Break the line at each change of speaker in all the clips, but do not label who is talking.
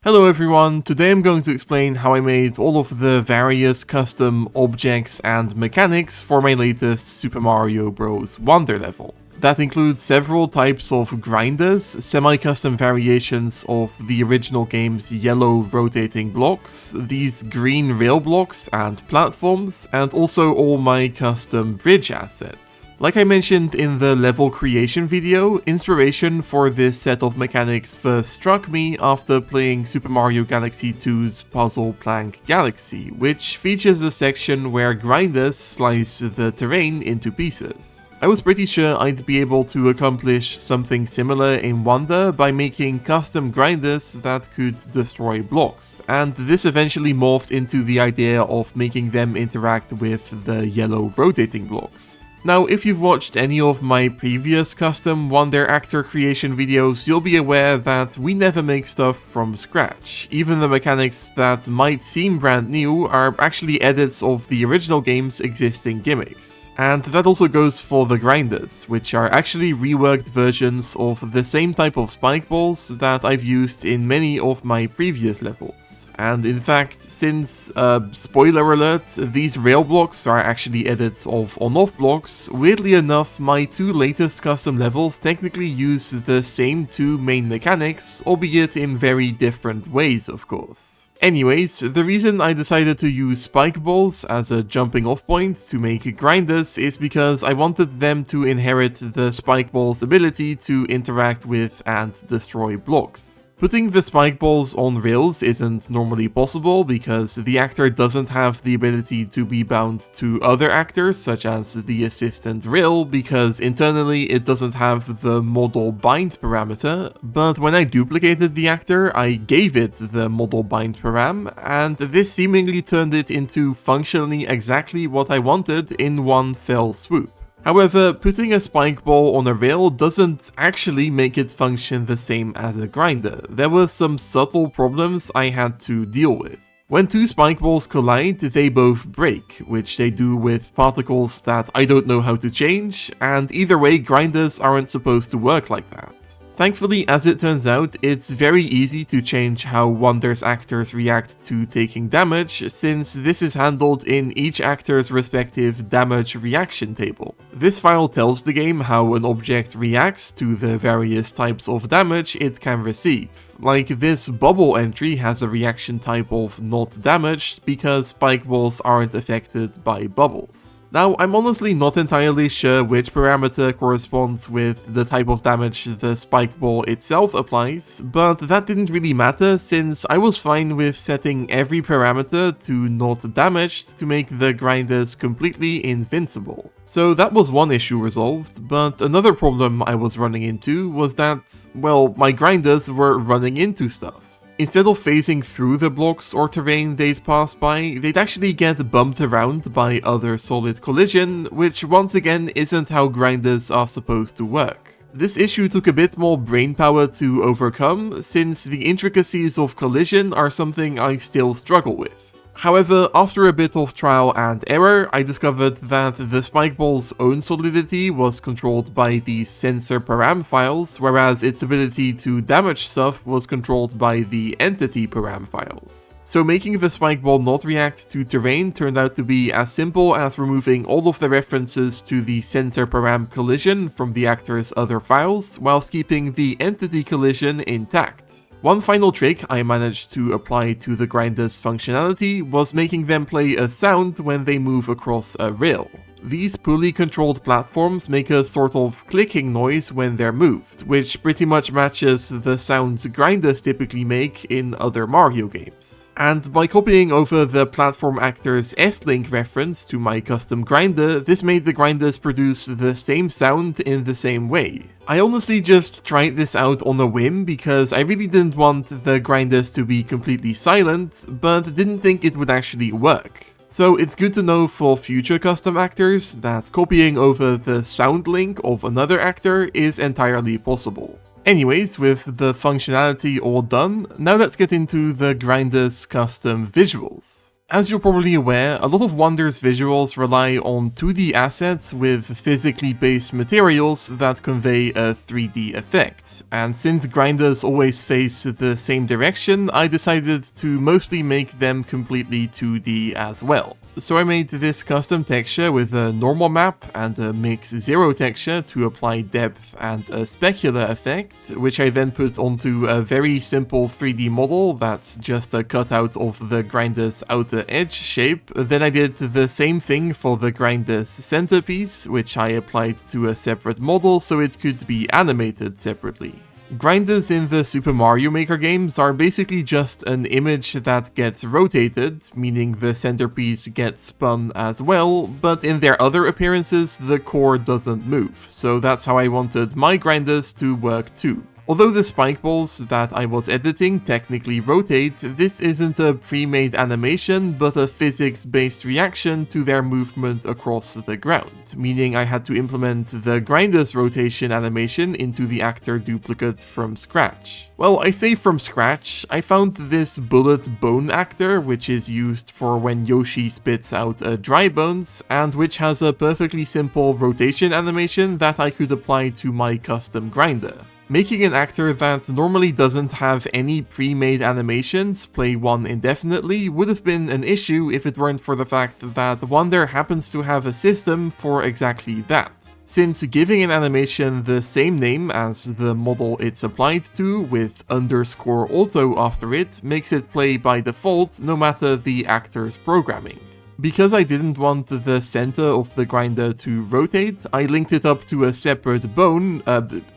Hello everyone, today I'm going to explain how I made all of the various custom objects and mechanics for my latest Super Mario Bros. Wonder level. That includes several types of grinders, semi-custom variations of the original game's yellow rotating blocks, these green rail blocks and platforms, and also all my custom bridge assets. Like I mentioned in the level creation video, inspiration for this set of mechanics first struck me after playing Super Mario Galaxy 2's Puzzle Plank Galaxy, which features a section where grinders slice the terrain into pieces. I was pretty sure I'd be able to accomplish something similar in Wonder by making custom grinders that could destroy blocks, and this eventually morphed into the idea of making them interact with the yellow rotating blocks. Now, if you've watched any of my previous custom Wonder actor creation videos, you'll be aware that we never make stuff from scratch. Even the mechanics that might seem brand new are actually edits of the original game's existing gimmicks. And that also goes for the grinders, which are actually reworked versions of the same type of spike balls that I've used in many of my previous levels. And in fact, since, spoiler alert, these rail blocks are actually edits of on-off blocks, weirdly enough, my two latest custom levels technically use the same two main mechanics, albeit in very different ways, of course. Anyways, the reason I decided to use spike balls as a jumping off point to make grinders is because I wanted them to inherit the spike balls' ability to interact with and destroy blocks. Putting the spike balls on rails isn't normally possible because the actor doesn't have the ability to be bound to other actors such as the assistant rail because internally it doesn't have the model bind parameter, but when I duplicated the actor I gave it the model bind param, and this seemingly turned it into functionally exactly what I wanted in one fell swoop. However, putting a spike ball on a rail doesn't actually make it function the same as a grinder. There were some subtle problems I had to deal with. When two spike balls collide, they both break, which they do with particles that I don't know how to change, and either way, grinders aren't supposed to work like that. Thankfully, as it turns out, it's very easy to change how Wonder's actors react to taking damage, since this is handled in each actor's respective damage reaction table. This file tells the game how an object reacts to the various types of damage it can receive. Like this bubble entry has a reaction type of not damaged because spike balls aren't affected by bubbles. Now, I'm honestly not entirely sure which parameter corresponds with the type of damage the spike ball itself applies, but that didn't really matter since I was fine with setting every parameter to not damaged to make the grinders completely invincible. So that was one issue resolved, but another problem I was running into was that, well, my grinders were running into stuff. Instead of phasing through the blocks or terrain they'd pass by, they'd actually get bumped around by other solid collision, which once again isn't how grinders are supposed to work. This issue took a bit more brainpower to overcome, since the intricacies of collision are something I still struggle with. However, after a bit of trial and error, I discovered that the spike ball's own solidity was controlled by the sensor param files, whereas its ability to damage stuff was controlled by the entity param files. So making the spike ball not react to terrain turned out to be as simple as removing all of the references to the sensor param collision from the actor's other files, whilst keeping the entity collision intact. One final trick I managed to apply to the grinders' functionality was making them play a sound when they move across a rail. These poorly controlled platforms make a sort of clicking noise when they're moved, which pretty much matches the sounds grinders typically make in other Mario games. And by copying over the platform actor's S-Link reference to my custom grinder, this made the grinders produce the same sound in the same way. I honestly just tried this out on a whim because I really didn't want the grinders to be completely silent, but didn't think it would actually work. So it's good to know for future custom actors that copying over the sound link of another actor is entirely possible. Anyways, with the functionality all done, now let's get into the grinder's custom visuals. As you're probably aware, a lot of Wonder's visuals rely on 2D assets with physically based materials that convey a 3D effect, and since grinders always face the same direction, I decided to mostly make them completely 2D as well. So I made this custom texture with a normal map and a mix 0 texture to apply depth and a specular effect, which I then put onto a very simple 3D model that's just a cutout of the grinder's outer edge shape. Then I did the same thing for the grinder's centerpiece, which I applied to a separate model so it could be animated separately. Grinders in the Super Mario Maker games are basically just an image that gets rotated, meaning the centerpiece gets spun as well, but in their other appearances the core doesn't move, so that's how I wanted my grinders to work too. Although the spike balls that I was editing technically rotate, this isn't a pre-made animation but a physics-based reaction to their movement across the ground, meaning I had to implement the grinder's rotation animation into the actor duplicate from scratch. Well, I say from scratch, I found this bullet bone actor, which is used for when Yoshi spits out dry bones, and which has a perfectly simple rotation animation that I could apply to my custom grinder. Making an actor that normally doesn't have any pre-made animations play one indefinitely would have been an issue if it weren't for the fact that Wonder happens to have a system for exactly that. Since giving an animation the same name as the model it's applied to, with _auto after it, makes it play by default no matter the actor's programming. Because I didn't want the center of the grinder to rotate, I linked it up to a separate bone,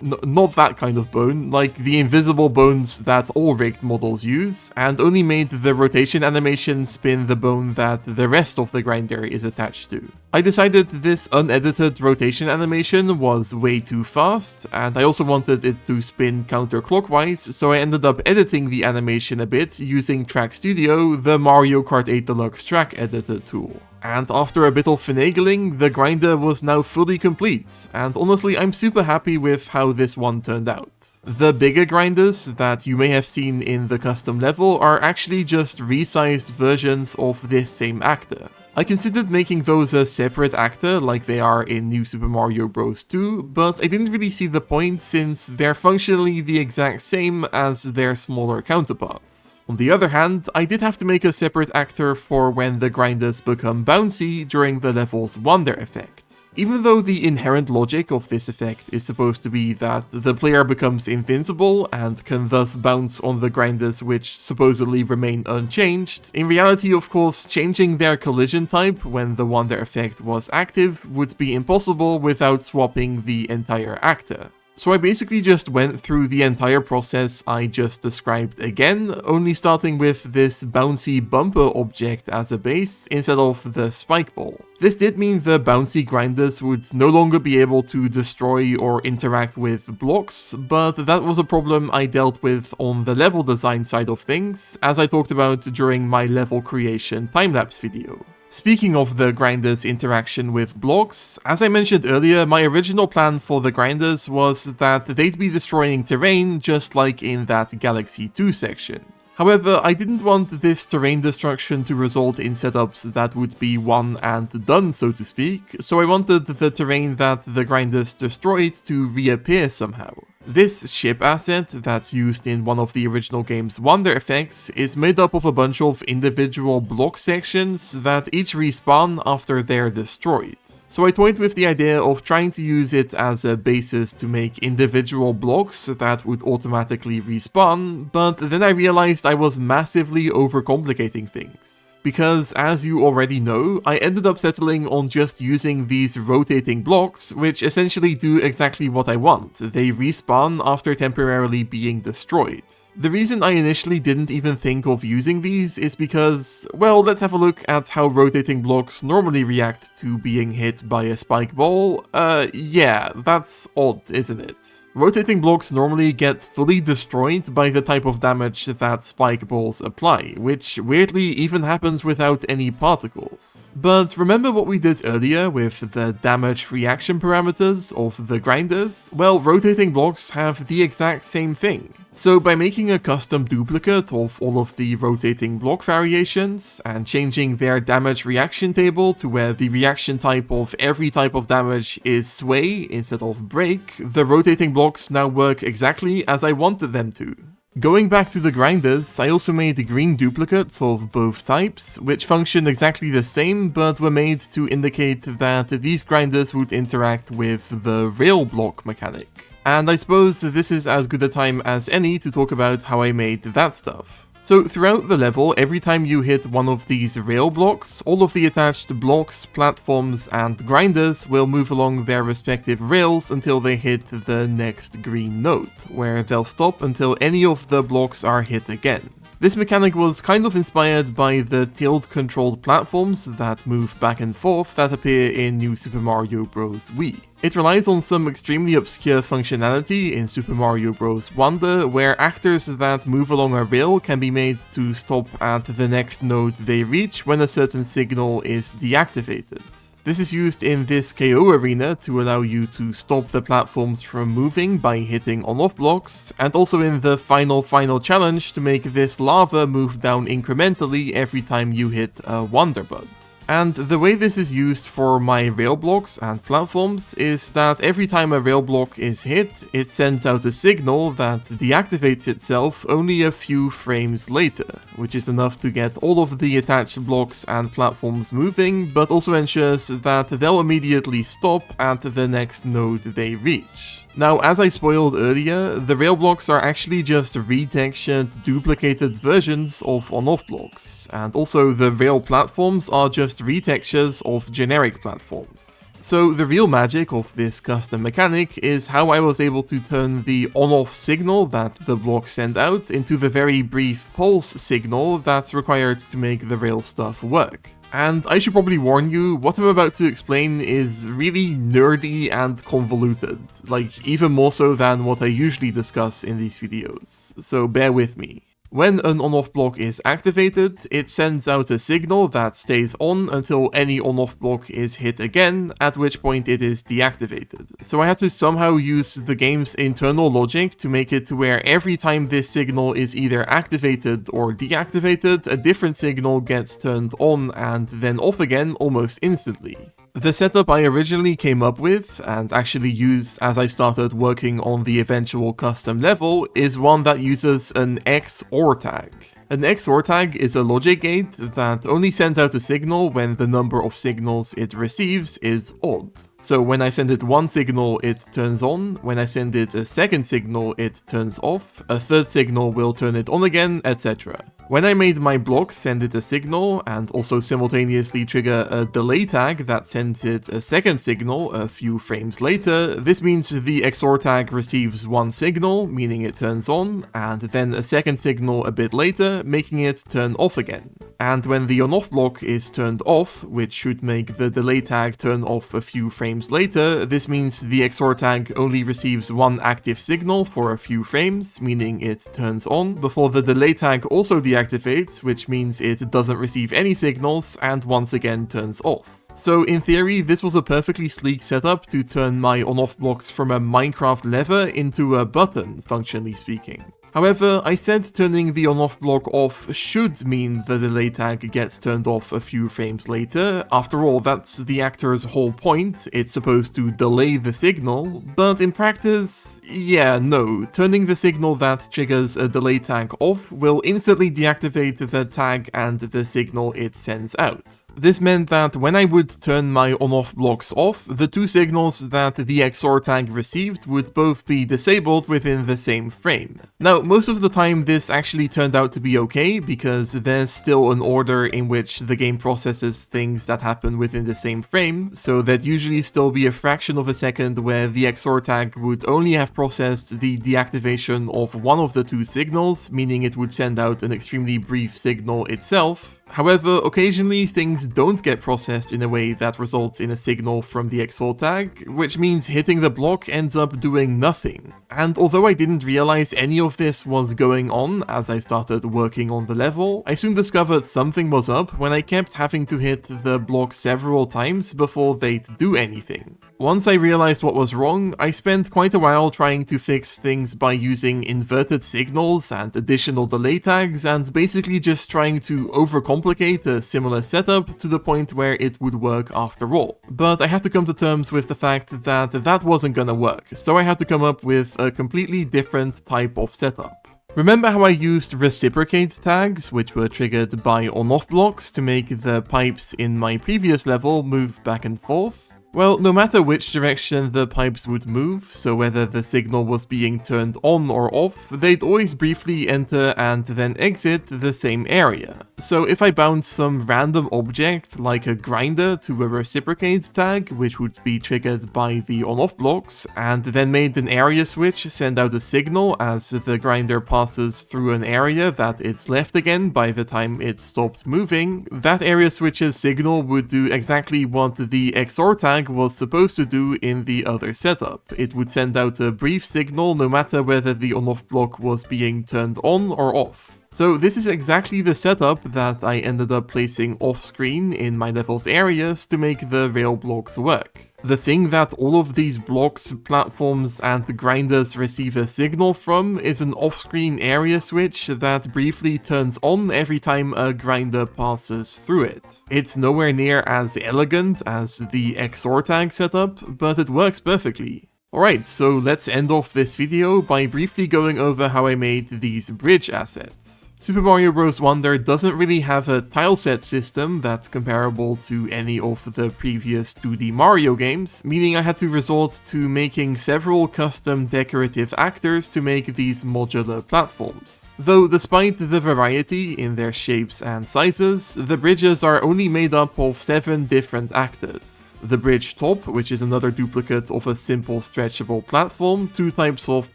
not that kind of bone, like the invisible bones that all rigged models use, and only made the rotation animation spin the bone that the rest of the grinder is attached to. I decided this unedited rotation animation was way too fast, and I also wanted it to spin counterclockwise, so I ended up editing the animation a bit using Track Studio, the Mario Kart 8 Deluxe track editor tool. And after a bit of finagling, the grinder was now fully complete, and honestly I'm super happy with how this one turned out. The bigger grinders that you may have seen in the custom level are actually just resized versions of this same actor. I considered making those a separate actor like they are in New Super Mario Bros. 2, but I didn't really see the point since they're functionally the exact same as their smaller counterparts. On the other hand, I did have to make a separate actor for when the grinders become bouncy during the level's Wonder effect. Even though the inherent logic of this effect is supposed to be that the player becomes invincible and can thus bounce on the grinders which supposedly remain unchanged, in reality of course changing their collision type when the Wonder effect was active would be impossible without swapping the entire actor. So I basically just went through the entire process I just described again, only starting with this bouncy bumper object as a base instead of the spike ball. This did mean the bouncy grinders would no longer be able to destroy or interact with blocks, but that was a problem I dealt with on the level design side of things, as I talked about during my level creation timelapse video. Speaking of the grinders' interaction with blocks, as I mentioned earlier, my original plan for the grinders was that they'd be destroying terrain just like in that Galaxy 2 section. However, I didn't want this terrain destruction to result in setups that would be one and done, so to speak, so I wanted the terrain that the grinders destroyed to reappear somehow. This ship asset that's used in one of the original game's Wonder effects is made up of a bunch of individual block sections that each respawn after they're destroyed. So I toyed with the idea of trying to use it as a basis to make individual blocks that would automatically respawn, but then I realized I was massively overcomplicating things. Because, as you already know, I ended up settling on just using these rotating blocks, which essentially do exactly what I want. They respawn after temporarily being destroyed. The reason I initially didn't even think of using these is because, well, let's have a look at how rotating blocks normally react to being hit by a spike ball. Yeah, that's odd, isn't it? Rotating blocks normally get fully destroyed by the type of damage that spike balls apply, which weirdly even happens without any particles. But remember what we did earlier with the damage reaction parameters of the grinders? Well, rotating blocks have the exact same thing. So by making a custom duplicate of all of the rotating block variations and changing their damage reaction table to where the reaction type of every type of damage is sway instead of break, the rotating blocks now work exactly as I wanted them to. Going back to the grinders, I also made green duplicates of both types, which function exactly the same but were made to indicate that these grinders would interact with the rail block mechanic. And I suppose this is as good a time as any to talk about how I made that stuff. So throughout the level, every time you hit one of these rail blocks, all of the attached blocks, platforms, and grinders will move along their respective rails until they hit the next green node, where they'll stop until any of the blocks are hit again. This mechanic was kind of inspired by the tilt-controlled platforms that move back and forth that appear in New Super Mario Bros. Wii. It relies on some extremely obscure functionality in Super Mario Bros. Wonder, where actors that move along a rail can be made to stop at the next node they reach when a certain signal is deactivated. This is used in this KO arena to allow you to stop the platforms from moving by hitting on-off blocks, and also in the final challenge to make this lava move down incrementally every time you hit a Wonder Bud. And the way this is used for my rail blocks and platforms is that every time a rail block is hit, it sends out a signal that deactivates itself only a few frames later, which is enough to get all of the attached blocks and platforms moving, but also ensures that they'll immediately stop at the next node they reach. Now, as I spoiled earlier, the rail blocks are actually just retextured, duplicated versions of on-off blocks, and also the rail platforms are just retextures of generic platforms. So the real magic of this custom mechanic is how I was able to turn the on-off signal that the blocks send out into the very brief pulse signal that's required to make the rail stuff work. And I should probably warn you, what I'm about to explain is really nerdy and convoluted, like even more so than what I usually discuss in these videos, so bear with me. When an on-off block is activated, it sends out a signal that stays on until any on-off block is hit again, at which point it is deactivated. So I had to somehow use the game's internal logic to make it to where every time this signal is either activated or deactivated, a different signal gets turned on and then off again almost instantly. The setup I originally came up with, and actually used as I started working on the eventual custom level, is one that uses an XOR tag. An XOR tag is a logic gate that only sends out a signal when the number of signals it receives is odd. So when I send it one signal, it turns on, when I send it a second signal, it turns off, a third signal will turn it on again, etc. When I made my block send it a signal, and also simultaneously trigger a delay tag that sends it a second signal a few frames later, this means the XOR tag receives one signal, meaning it turns on, and then a second signal a bit later, making it turn off again. And when the on-off block is turned off, which should make the delay tag turn off a few frames later, this means the XOR tag only receives one active signal for a few frames, meaning it turns on, before the delay tag also deactivates, which means it doesn't receive any signals and once again turns off. So in theory, this was a perfectly sleek setup to turn my on-off blocks from a Minecraft lever into a button, functionally speaking. However, I said turning the on-off block off should mean the delay tag gets turned off a few frames later. After all, that's the actor's whole point, it's supposed to delay the signal, but in practice, yeah, no. Turning the signal that triggers a delay tag off will instantly deactivate the tag and the signal it sends out. This meant that when I would turn my on-off blocks off, the two signals that the XOR tag received would both be disabled within the same frame. Now, most of the time this actually turned out to be okay, because there's still an order in which the game processes things that happen within the same frame, so there'd usually still be a fraction of a second where the XOR tag would only have processed the deactivation of one of the two signals, meaning it would send out an extremely brief signal itself, However, occasionally things don't get processed in a way that results in a signal from the XOR tag, which means hitting the block ends up doing nothing. And although I didn't realize any of this was going on as I started working on the level, I soon discovered something was up when I kept having to hit the block several times before they'd do anything. Once I realized what was wrong, I spent quite a while trying to fix things by using inverted signals and additional delay tags, and basically just trying to overcomplicate a similar setup to the point where it would work after all. But I had to come to terms with the fact that that wasn't gonna work, so I had to come up with a completely different type of setup. Remember how I used reciprocate tags, which were triggered by on-off blocks to make the pipes in my previous level move back and forth? Well, no matter which direction the pipes would move, so whether the signal was being turned on or off, they'd always briefly enter and then exit the same area. So if I bound some random object, like a grinder, to a reciprocate tag, which would be triggered by the on-off blocks, and then made an area switch send out a signal as the grinder passes through an area that it's left again by the time it stopped moving, that area switch's signal would do exactly what the XOR tag was supposed to do in the other setup. It would send out a brief signal no matter whether the on-off block was being turned on or off. So this is exactly the setup that I ended up placing off-screen in my level's areas to make the rail blocks work. The thing that all of these blocks, platforms, and grinders receive a signal from is an off-screen area switch that briefly turns on every time a grinder passes through it. It's nowhere near as elegant as the XOR tag setup, but it works perfectly. Alright, so let's end off this video by briefly going over how I made these bridge assets. Super Mario Bros. Wonder doesn't really have a tileset system that's comparable to any of the previous 2D Mario games, meaning I had to resort to making several custom decorative actors to make these modular platforms. Though despite the variety in their shapes and sizes, the bridges are only made up of 7 different actors. The bridge top, which is another duplicate of a simple stretchable platform, 2 types of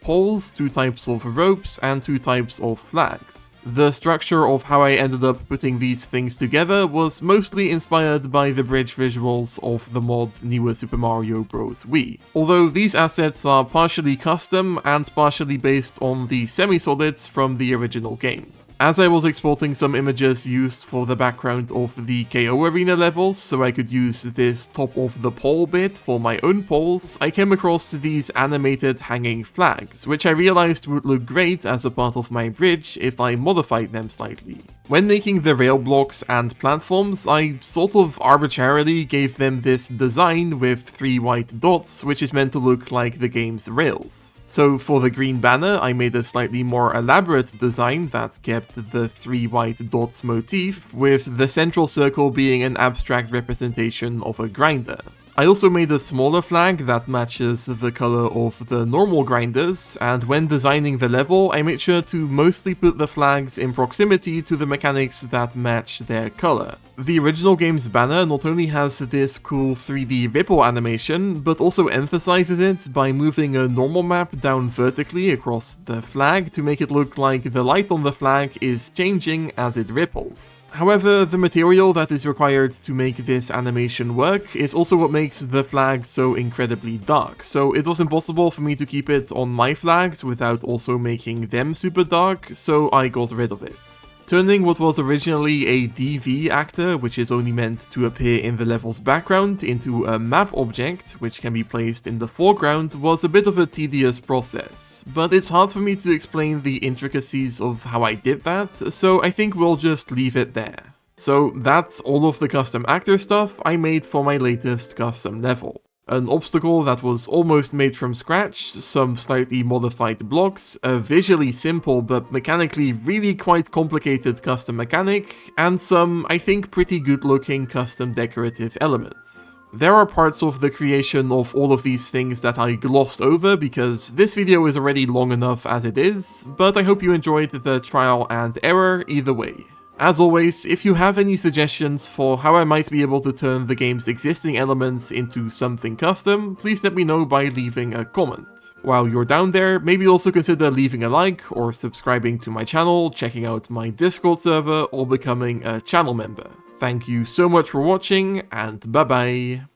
poles, 2 types of ropes, and 2 types of flags. The structure of how I ended up putting these things together was mostly inspired by the bridge visuals of the mod Newer Super Mario Bros. Wii. Although these assets are partially custom and partially based on the semi-solids from the original game. As I was exporting some images used for the background of the KO Arena levels, so I could use this top of the pole bit for my own poles, I came across these animated hanging flags, which I realized would look great as a part of my bridge if I modified them slightly. When making the rail blocks and platforms, I sort of arbitrarily gave them this design with 3 white dots, which is meant to look like the game's rails. So for the green banner, I made a slightly more elaborate design that kept the 3 white dots motif, with the central circle being an abstract representation of a grinder. I also made a smaller flag that matches the color of the normal grinders, and when designing the level, I made sure to mostly put the flags in proximity to the mechanics that match their color. The original game's banner not only has this cool 3D ripple animation, but also emphasizes it by moving a normal map down vertically across the flag to make it look like the light on the flag is changing as it ripples. However, the material that is required to make this animation work is also what makes the flag so incredibly dark, so it was impossible for me to keep it on my flags without also making them super dark, so I got rid of it. Turning what was originally a DV actor, which is only meant to appear in the level's background, into a map object, which can be placed in the foreground, was a bit of a tedious process. But it's hard for me to explain the intricacies of how I did that, so I think we'll just leave it there. So that's all of the custom actor stuff I made for my latest custom level. An obstacle that was almost made from scratch, some slightly modified blocks, a visually simple but mechanically really quite complicated custom mechanic, and some, I think, pretty good looking custom decorative elements. There are parts of the creation of all of these things that I glossed over because this video is already long enough as it is, but I hope you enjoyed the trial and error either way. As always, if you have any suggestions for how I might be able to turn the game's existing elements into something custom, please let me know by leaving a comment. While you're down there, maybe also consider leaving a like or subscribing to my channel, checking out my Discord server, or becoming a channel member. Thank you so much for watching, and bye bye!